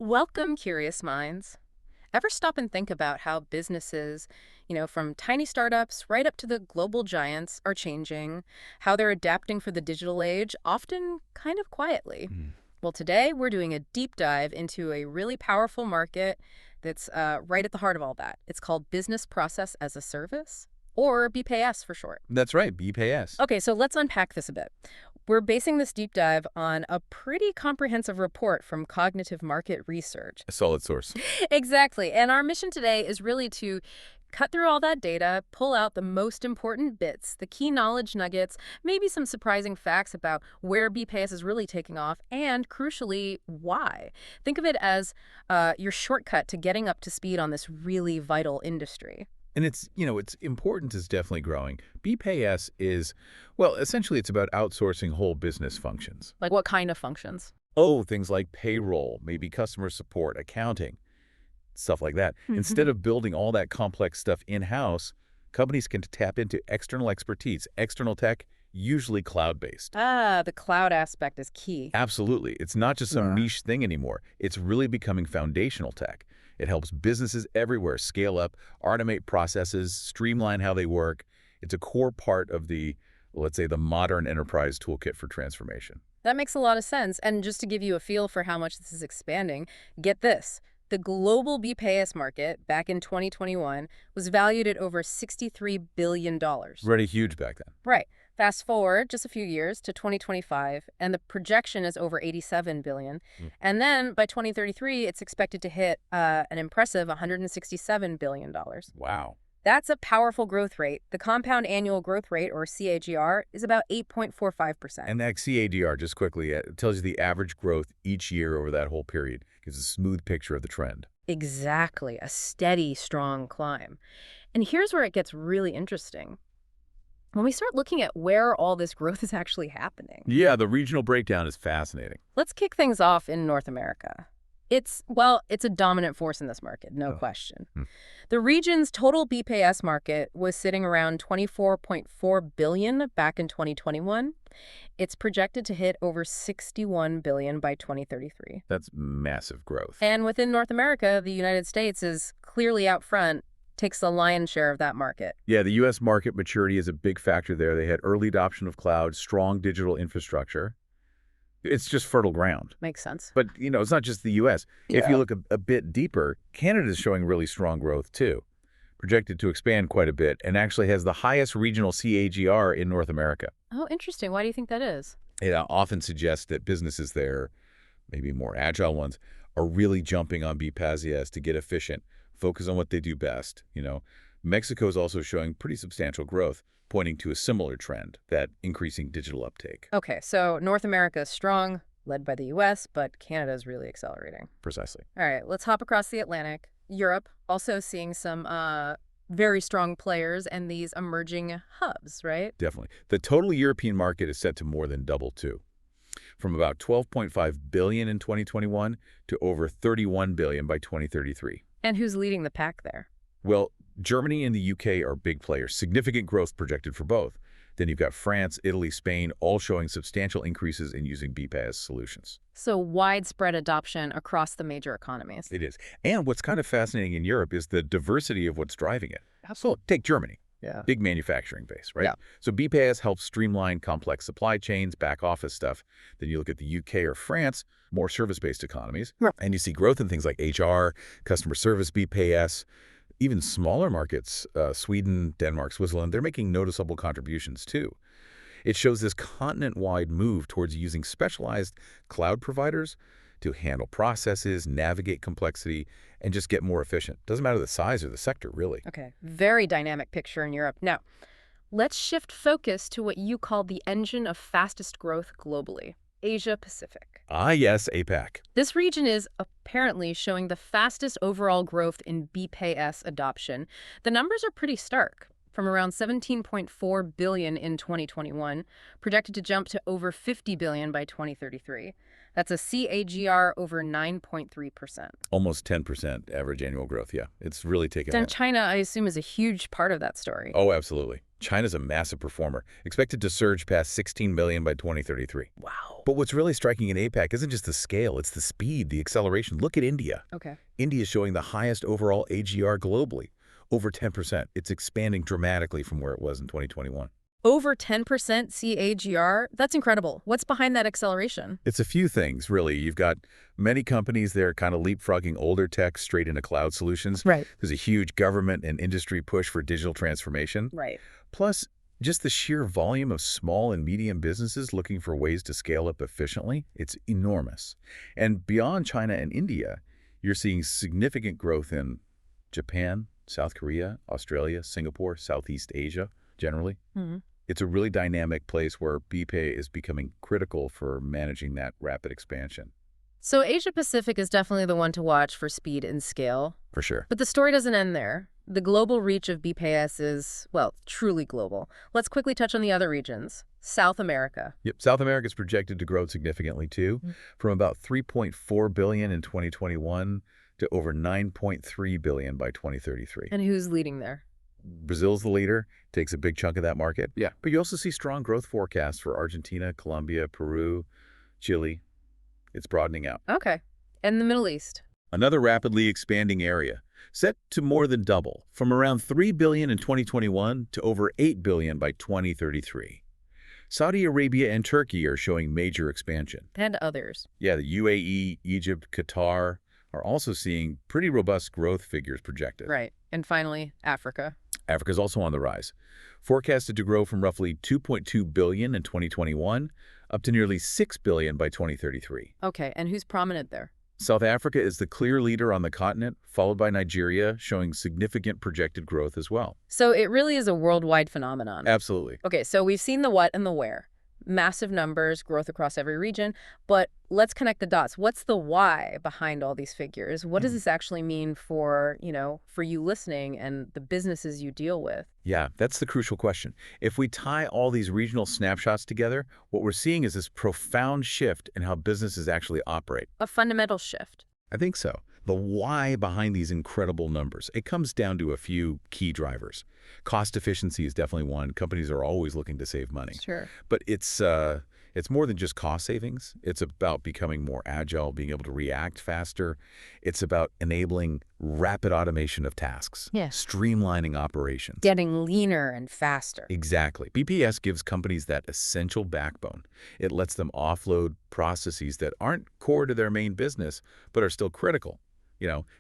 Welcome, curious minds. Ever stop and think about how businesses, from tiny startups right up to the global giants, are changing, how they're adapting for the digital age, often kind of quietly? Mm. Well, today we're doing a deep dive into a really powerful market that's right at the heart of all that. It's called Business Process as a Service, or BPaaS for short. That's right, BPaaS. Okay, so let's unpack this a bit. We're basing this deep dive on a pretty comprehensive report from Cognitive Market Research. A solid source. Exactly. And our mission today is really to cut through all that data, pull out the most important bits, the key knowledge nuggets, maybe some surprising facts about where BPaaS is really taking off, and crucially, why. Think of it as your shortcut to getting up to speed on this really vital industry. And its importance is definitely growing. BPaaS is, well, essentially it's about outsourcing whole business functions. Like what kind of functions? Oh, things like payroll, maybe customer support, accounting, stuff like that. Instead of building all that complex stuff in-house, companies can tap into external expertise, external tech, usually cloud-based. Ah, the cloud aspect is key. Absolutely. It's not just some niche thing anymore. It's really becoming foundational tech. It helps businesses everywhere scale up, automate processes, streamline how they work. It's a core part of the, let's say, the modern enterprise toolkit for transformation. That makes a lot of sense. And just to give you a feel for how much this is expanding, get this. The global BPaaS market back in 2021 was valued at over $63 billion. Already huge back then. Right. Fast forward just a few years to 2025, and the projection is over $87 billion. And then by 2033, it's expected to hit an impressive $167 billion. Wow. That's a powerful growth rate. The compound annual growth rate, or CAGR, is about 8.45%. And that CAGR, just quickly, it tells you the average growth each year over that whole period. Gives a smooth picture of the trend. Exactly, a steady, strong climb. And here's where it gets really interesting. When we start looking at where all this growth is actually happening. Yeah, the regional breakdown is fascinating. Let's kick things off in North America. It's a dominant force in this market, no question. The region's total BPaaS market was sitting around $24.4 billion back in 2021. It's projected to hit over $61 billion by 2033. That's massive growth. And within North America, the United States is clearly out front, takes the lion's share of that market. Yeah, the U.S. market maturity is a big factor there. They had early adoption of cloud, strong digital infrastructure. It's just fertile ground. Makes sense. But, it's not just the U.S. If you look a bit deeper, Canada is showing really strong growth, too. Projected to expand quite a bit and actually has the highest regional CAGR in North America. Oh, interesting. Why do you think that is? It often suggests that businesses there, maybe more agile ones, are really jumping on BPaaS to get efficient, focus on what they do best. Mexico is also showing pretty substantial growth, pointing to a similar trend, that increasing digital uptake. Okay, so North America is strong, led by the U.S., but Canada is really accelerating. Precisely. All right, let's hop across the Atlantic. Europe, also seeing some very strong players and these emerging hubs, right? Definitely. The total European market is set to more than double, too. From about $12.5 billion in 2021 to over $31 billion by 2033. And who's leading the pack there? Well, Germany and the UK are big players, significant growth projected for both. Then you've got France, Italy, Spain, all showing substantial increases in using BPaaS solutions. So widespread adoption across the major economies. It is. And what's kind of fascinating in Europe is the diversity of what's driving it. So take Germany. Yeah. Big manufacturing base, right? Yeah. So BPaaS helps streamline complex supply chains, back office stuff. Then you look at the UK or France, more service-based economies. Right. And you see growth in things like HR, customer service BPaaS. Even smaller markets, Sweden, Denmark, Switzerland, they're making noticeable contributions too. It shows this continent-wide move towards using specialized cloud providers to handle processes, navigate complexity, and just get more efficient. Doesn't matter the size or the sector, really. Okay, very dynamic picture in Europe. Now, let's shift focus to what you call the engine of fastest growth globally, Asia Pacific. Ah, yes, APAC. This region is apparently showing the fastest overall growth in BPaaS adoption. The numbers are pretty stark. From around $17.4 billion in 2021, projected to jump to over $50 billion by 2033. That's a CAGR over 9.3%. Almost 10% average annual growth, yeah. It's really taken Then off. China, I assume, is a huge part of that story. Oh, absolutely. China's a massive performer, expected to surge past 16 billion by 2033. Wow. But what's really striking in APAC isn't just the scale, it's the speed, the acceleration. Look at India. Okay. India is showing the highest overall AGR globally, over 10%. It's expanding dramatically from where it was in 2021. Over 10% CAGR? That's incredible. What's behind that acceleration? It's a few things, really. You've got many companies there kind of leapfrogging older tech straight into cloud solutions. Right. There's a huge government and industry push for digital transformation. Right. Plus, just the sheer volume of small and medium businesses looking for ways to scale up efficiently, it's enormous. And beyond China and India, you're seeing significant growth in Japan, South Korea, Australia, Singapore, Southeast Asia, generally. Hmm. It's a really dynamic place where BPay is becoming critical for managing that rapid expansion. So Asia Pacific is definitely the one to watch for speed and scale. For sure. But the story doesn't end there. The global reach of BPaaS is, well, truly global. Let's quickly touch on the other regions. South America. Yep, South America is projected to grow significantly too, from about 3.4 billion in 2021 to over 9.3 billion by 2033. And who's leading there? Brazil's the leader, takes a big chunk of that market. Yeah. But you also see strong growth forecasts for Argentina, Colombia, Peru, Chile. It's broadening out. Okay. And the Middle East. Another rapidly expanding area, set to more than double, from around 3 billion in 2021 to over 8 billion by 2033. Saudi Arabia and Turkey are showing major expansion. And others. Yeah, the UAE, Egypt, Qatar are also seeing pretty robust growth figures projected. Right. And finally, Africa. Africa is also on the rise, forecasted to grow from roughly 2.2 billion in 2021 up to nearly 6 billion by 2033. Okay. And who's prominent there? South Africa is the clear leader on the continent, followed by Nigeria, showing significant projected growth as well. So it really is a worldwide phenomenon. Absolutely. Okay, so we've seen the what and the where. Massive numbers, growth across every region, but let's connect the dots. What's the why behind all these figures? What does this actually mean for, for you listening and the businesses you deal with? Yeah, that's the crucial question. If we tie all these regional snapshots together, what we're seeing is this profound shift in how businesses actually operate. A fundamental shift. I think so. The why behind these incredible numbers, it comes down to a few key drivers. Cost efficiency is definitely one. Companies are always looking to save money. Sure. But it's more than just cost savings. It's about becoming more agile, being able to react faster. It's about enabling rapid automation of tasks, streamlining operations. Getting leaner and faster. Exactly. BPS gives companies that essential backbone. It lets them offload processes that aren't core to their main business, but are still critical.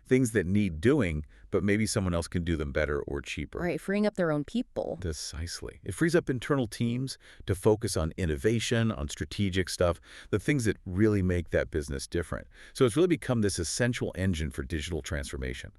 Things that need doing, but maybe someone else can do them better or cheaper. Right, freeing up their own people. Precisely. It frees up internal teams to focus on innovation, on strategic stuff, the things that really make that business different. So it's really become this essential engine for digital transformation,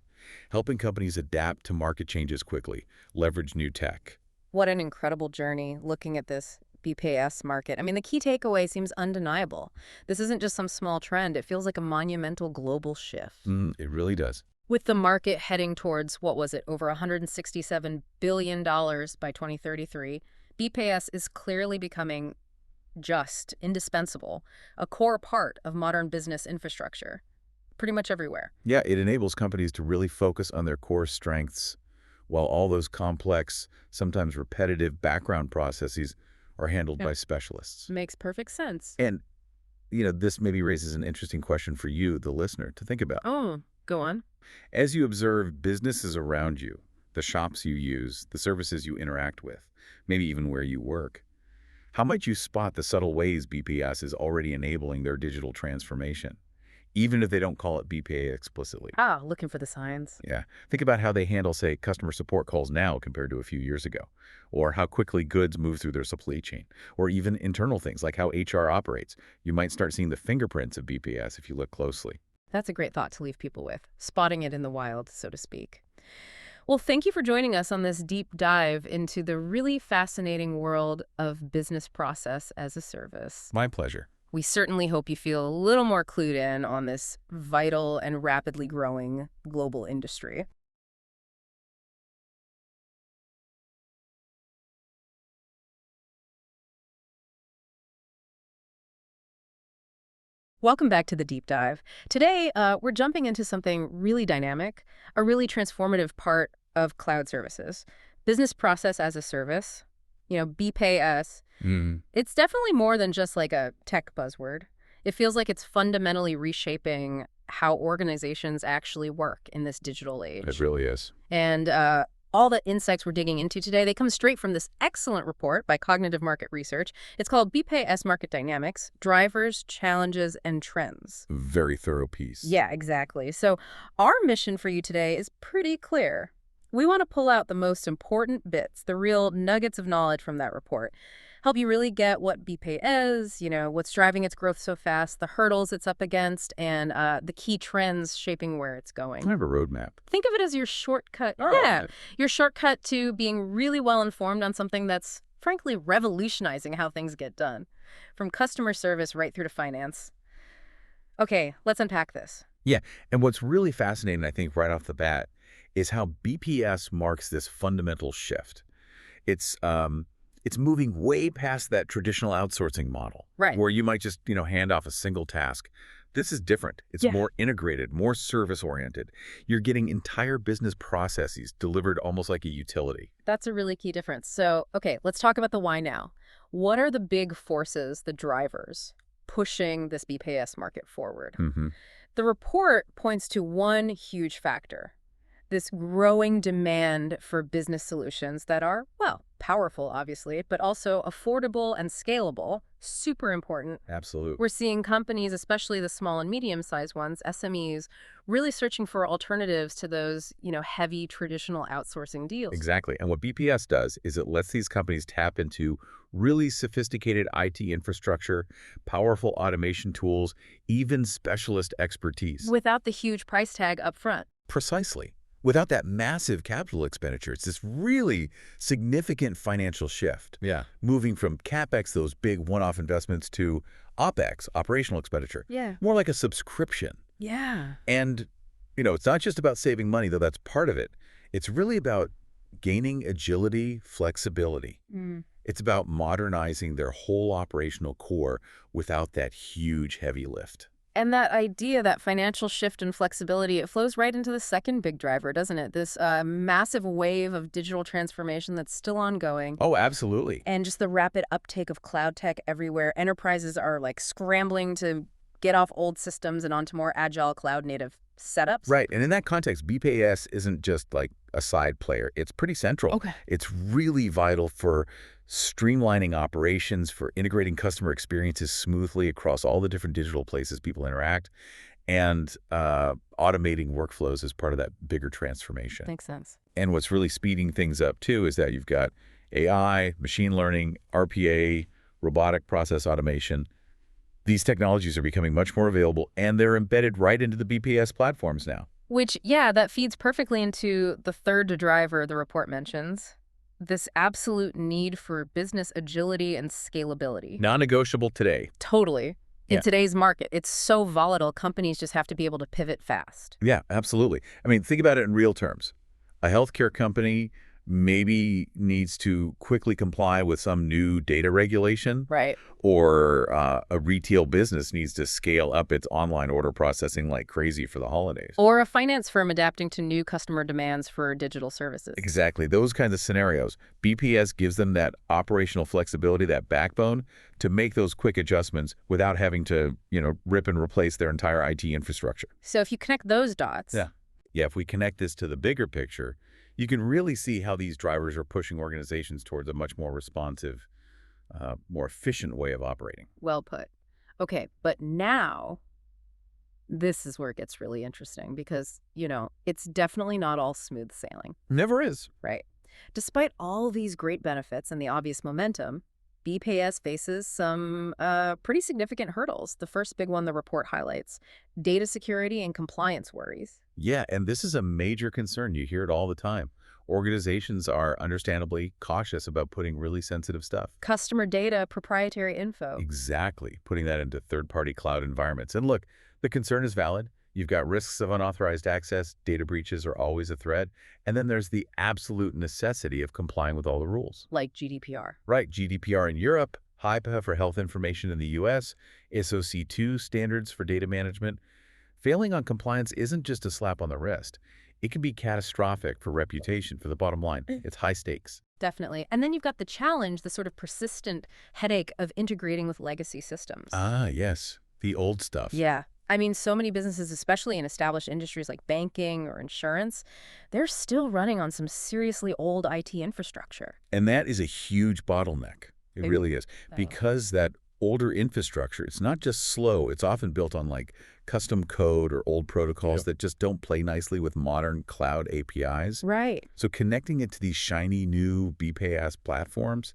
helping companies adapt to market changes quickly, leverage new tech. What an incredible journey looking at this BPaaS market. I mean, the key takeaway seems undeniable. This isn't just some small trend. It feels like a monumental global shift. It really does. With the market heading towards, what was it, over $167 billion by 2033, BPaaS is clearly becoming just indispensable, a core part of modern business infrastructure, pretty much everywhere. Yeah, it enables companies to really focus on their core strengths, while all those complex, sometimes repetitive background processes are handled by specialists. Makes perfect sense. And, this maybe raises an interesting question for you, the listener, to think about. Oh, go on. As you observe businesses around you, the shops you use, the services you interact with, maybe even where you work, how might you spot the subtle ways BPS is already enabling their digital transformation, even if they don't call it BPA explicitly? Looking for the signs. Yeah. Think about how they handle, say, customer support calls now compared to a few years ago, or how quickly goods move through their supply chain, or even internal things like how HR operates. You might start seeing the fingerprints of BPS if you look closely. That's a great thought to leave people with, spotting it in the wild, so to speak. Well, thank you for joining us on this deep dive into the really fascinating world of business process as a service. My pleasure. We certainly hope you feel a little more clued in on this vital and rapidly growing global industry. Welcome back to the deep dive. Today, we're jumping into something really dynamic, a really transformative part of cloud services. Business process as a service, BPaaS. Mm, It's definitely more than just like a tech buzzword. It feels like it's fundamentally reshaping how organizations actually work in this digital it age. really is. And all the insights we're digging into today, they come straight from this excellent report by Cognitive Market Research. It's called BPaaS Market Dynamics, Drivers, Challenges, and Trends. Very thorough piece. Yeah, exactly. So our mission for you today is pretty clear. We want to pull out the most important bits, the real nuggets of knowledge from that report. Help you really get what BPay is, what's driving its growth so fast, the hurdles it's up against, and the key trends shaping where it's I going. have a roadmap. Think of it as your shortcut. Oh, Yeah, your shortcut to being really well informed on something that's frankly revolutionizing how things get done, from customer service right through to finance. Okay, let's unpack this. yeah. And what's really fascinating, I think, right off the bat, is how BPS marks this fundamental shift. It's it's moving way past that traditional outsourcing model Right. where you might just, hand off a single task. This is different. It's Yeah. more integrated, more service-oriented. You're getting entire business processes delivered almost like a utility. That's a really key difference. So, okay, let's talk about the why now. What are the big forces, the drivers, pushing this BPS market forward? Hmm. The report points to one huge factor, this growing demand for business solutions that are, well, powerful, obviously, but also affordable and scalable, super important. Absolutely. We're seeing companies, especially the small and medium-sized ones, SMEs, really searching for alternatives to those, heavy traditional outsourcing deals. Exactly. And what BPS does is it lets these companies tap into really sophisticated IT infrastructure, powerful automation tools, even specialist expertise. Without the huge price tag up front. Precisely. Without that massive capital expenditure, it's this really significant financial shift. Yeah. Moving from CapEx, those big one-off investments, to OpEx, operational expenditure. Yeah. More like a subscription. Yeah. And, it's not just about saving money, though that's part of it. It's really about gaining agility, flexibility. Mm. It's about modernizing their whole operational core without that huge, heavy lift. And that idea, that financial shift and flexibility, it flows right into the second big driver, doesn't it? This massive wave of digital transformation that's still ongoing. Oh, absolutely. And just the rapid uptake of cloud tech everywhere. Enterprises are like scrambling to get off old systems and onto more agile cloud native setups. Right. And in that context, BPAS isn't just like a side player. It's pretty central. Okay. It's really vital for streamlining operations, for integrating customer experiences smoothly across all the different digital places people interact, and automating workflows as part of that bigger transformation. Makes sense. And what's really speeding things up, too, is that you've got AI, machine learning, RPA, robotic process automation. These technologies are becoming much more available, and they're embedded right into the BPS platforms now. Which, yeah, that feeds perfectly into the third driver the report mentions, this absolute need for business agility and scalability. Non-negotiable today. Totally. In Yeah. today's market, it's so volatile, companies just have to be able to pivot fast. Yeah, absolutely. I mean, think about it in real terms. A healthcare company maybe needs to quickly comply with some new data regulation, Right. or a retail business needs to scale up its online order processing like crazy for the holidays. Or a finance firm adapting to new customer demands for digital services. Exactly. Those kinds of scenarios. BPS gives them that operational flexibility, that backbone to make those quick adjustments without having to, rip and replace their entire IT infrastructure. So if you connect those dots, Yeah. Yeah, if we connect this to the bigger picture, you can really see how these drivers are pushing organizations towards a much more responsive, more efficient way of operating. well put. Okay, but now this is where it gets really interesting because, it's definitely not all smooth sailing, Never is. right? Despite all these great benefits and the obvious momentum, BPAS faces some pretty significant hurdles. The first big one the report highlights, data security and compliance worries. Yeah, and this is a major concern. You hear it all the time. Organizations are understandably cautious about putting really sensitive stuff. Customer data, proprietary info. Exactly, putting that into third-party cloud environments. And look, the concern is valid. You've got risks of unauthorized access. Data breaches are always a threat. And then there's the absolute necessity of complying with all the rules. Like GDPR. Right, GDPR in Europe, HIPAA for health information in the U.S., SOC2 standards for data management. Failing on compliance isn't just a slap on the wrist. It can be catastrophic for reputation, for the bottom line. It's high stakes. Definitely. And then you've got the challenge, the sort of persistent headache of integrating with legacy systems. Ah, yes. The old stuff. Yeah. I mean, so many businesses, especially in established industries like banking or insurance, they're still running on some seriously old IT infrastructure. And that is a huge bottleneck. It Big really is. battle. Because that older infrastructure, it's not just slow, it's often built on like custom code or old protocols that just don't play nicely with modern cloud APIs. Right. So connecting it to these shiny new BPaaS platforms,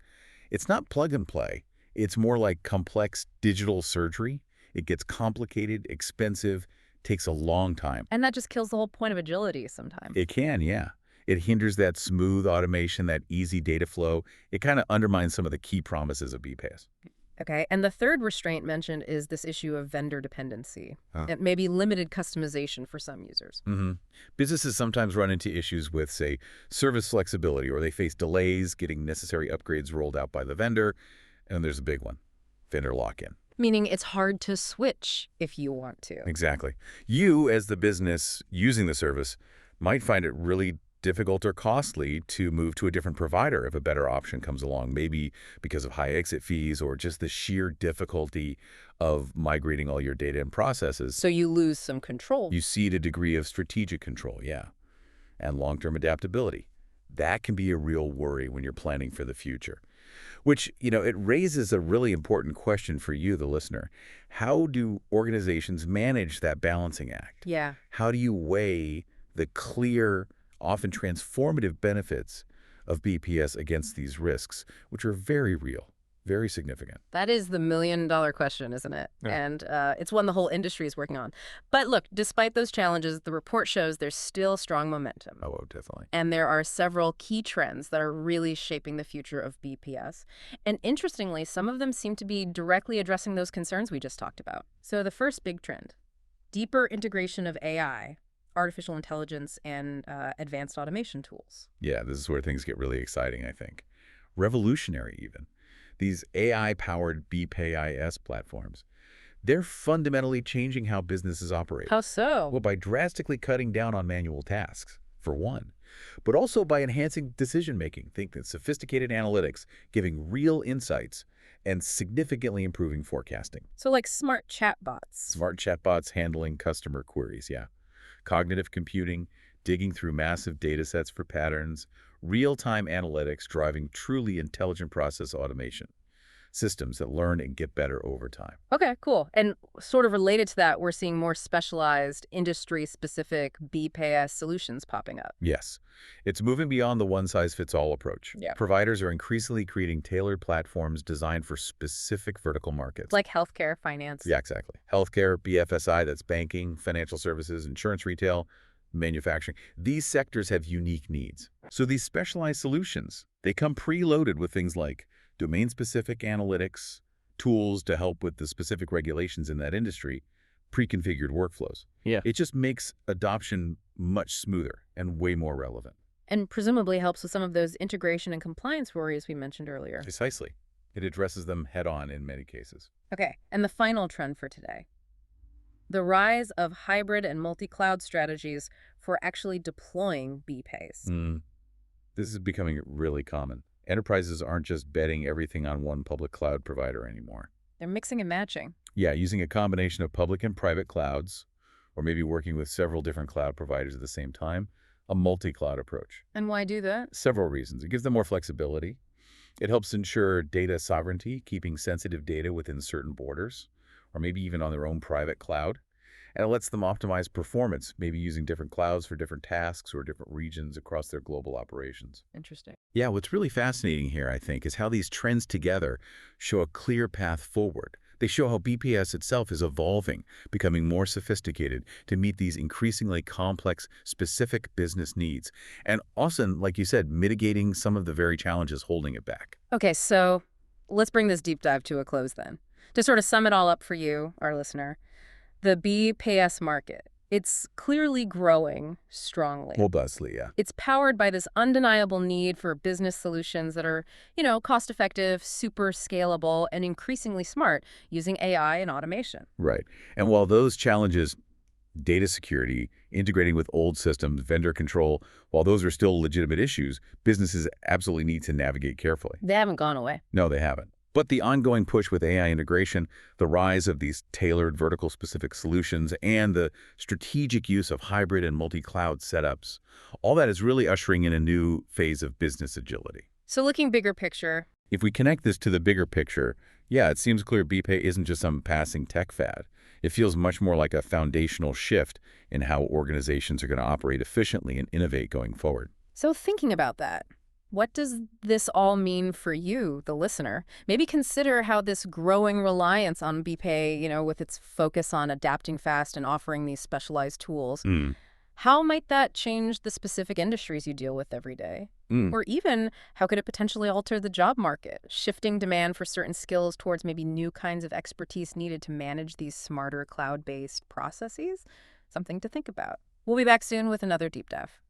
it's not plug and play. It's more like complex digital surgery. It gets complicated, expensive, takes a long time. And that just kills the whole point of agility sometimes. It can, yeah. It hinders that smooth automation, that easy data flow. It kind of undermines some of the key promises of BPaaS. Okay. And the third restraint mentioned is this issue of vendor dependency. Huh. It may be limited customization for some users. Businesses sometimes run into issues with, say, service flexibility, or they face delays getting necessary upgrades rolled out by the vendor. And there's a big one, vendor lock-in. Meaning it's hard to switch if you want to. Exactly. You, as the business using the service, might find it really difficult or costly to move to a different provider if a better option comes along, maybe because of high exit fees or just the sheer difficulty of migrating all your data and processes. So you lose some control. You cede a degree of strategic control, yeah, and long-term adaptability. That can be a real worry when you're planning for the future. Which, it raises a really important question for you, the listener. How do organizations manage that balancing act? Yeah. How do you weigh the clear, often transformative benefits of BPS against these risks, which are very real, very significant? That is the million-dollar question, isn't it? Yeah. And it's one the whole industry is working on. But look, despite those challenges, the report shows there's still strong momentum. Oh, definitely. And there are several key trends that are really shaping the future of BPS. And interestingly, some of them seem to be directly addressing those concerns we just talked about. So the first big trend, deeper integration of AI, artificial intelligence, and advanced automation tools. Yeah, this is where things get really exciting, I think. Revolutionary, even. These AI-powered BPaaS platforms, they're fundamentally changing how businesses operate. How so? Well, by drastically cutting down on manual tasks, for one, but also by enhancing decision-making, think that sophisticated analytics, giving real insights, and significantly improving forecasting. So like smart chatbots. Smart chatbots handling customer queries, yeah. Cognitive computing, digging through massive data sets for patterns, real-time analytics driving truly intelligent process automation. Systems that learn and get better over time. Okay, cool. And sort of related to that, we're seeing more specialized, industry-specific BPaaS solutions popping up. Yes. It's moving beyond the one-size-fits-all approach. Yeah. Providers are increasingly creating tailored platforms designed for specific vertical markets. Like healthcare, finance. Yeah, exactly. Healthcare, BFSI, that's banking, financial services, insurance retail, manufacturing. These sectors have unique needs. So these specialized solutions, they come preloaded with things like domain-specific analytics, tools to help with the specific regulations in that industry, pre-configured workflows. Yeah. It just makes adoption much smoother and way more relevant. And presumably helps with some of those integration and compliance worries we mentioned earlier. Precisely. It addresses them head-on in many cases. Okay, and the final trend for today. The rise of hybrid and multi-cloud strategies for actually deploying BPaaS. This is becoming really common. Enterprises aren't just betting everything on one public cloud provider anymore. They're mixing and matching. Yeah, using a combination of public and private clouds, or maybe working with several different cloud providers at the same time, a multi-cloud approach. And why do that? Several reasons. It gives them more flexibility. It helps ensure data sovereignty, keeping sensitive data within certain borders, or maybe even on their own private cloud. And it lets them optimize performance, maybe using different clouds for different tasks or different regions across their global operations. Interesting. Yeah, what's really fascinating here, I think, is how these trends together show a clear path forward. They show how BPaaS itself is evolving, becoming more sophisticated to meet these increasingly complex, specific business needs. And often, like you said, mitigating some of the very challenges holding it back. Okay, so let's bring this deep dive to a close then. To sort of sum it all up for you, our listener, the BPaaS market, It's clearly growing strongly. Robustly, yeah. It's powered by this undeniable need for business solutions that are, cost-effective, super scalable, and increasingly smart using AI and automation. Right. And while those challenges, data security, integrating with old systems, vendor control, while those are still legitimate issues, businesses absolutely need to navigate carefully. They haven't gone away. No, they haven't. But the ongoing push with AI integration, the rise of these tailored vertical-specific solutions, and the strategic use of hybrid and multi-cloud setups, all that is really ushering in a new phase of business agility. So looking bigger picture, If we connect this to the bigger picture, yeah, it seems clear BPay isn't just some passing tech fad. It feels much more like a foundational shift in how organizations are going to operate efficiently and innovate going forward. so thinking about that, what does this all mean for you, the listener? Maybe consider how this growing reliance on BPay, with its focus on adapting fast and offering these specialized tools, Mm. how might that change the specific industries you deal with every day? Mm. Or even, how could it potentially alter the job market, shifting demand for certain skills towards maybe new kinds of expertise needed to manage these smarter cloud-based processes? Something to think about. We'll be back soon with another deep dive.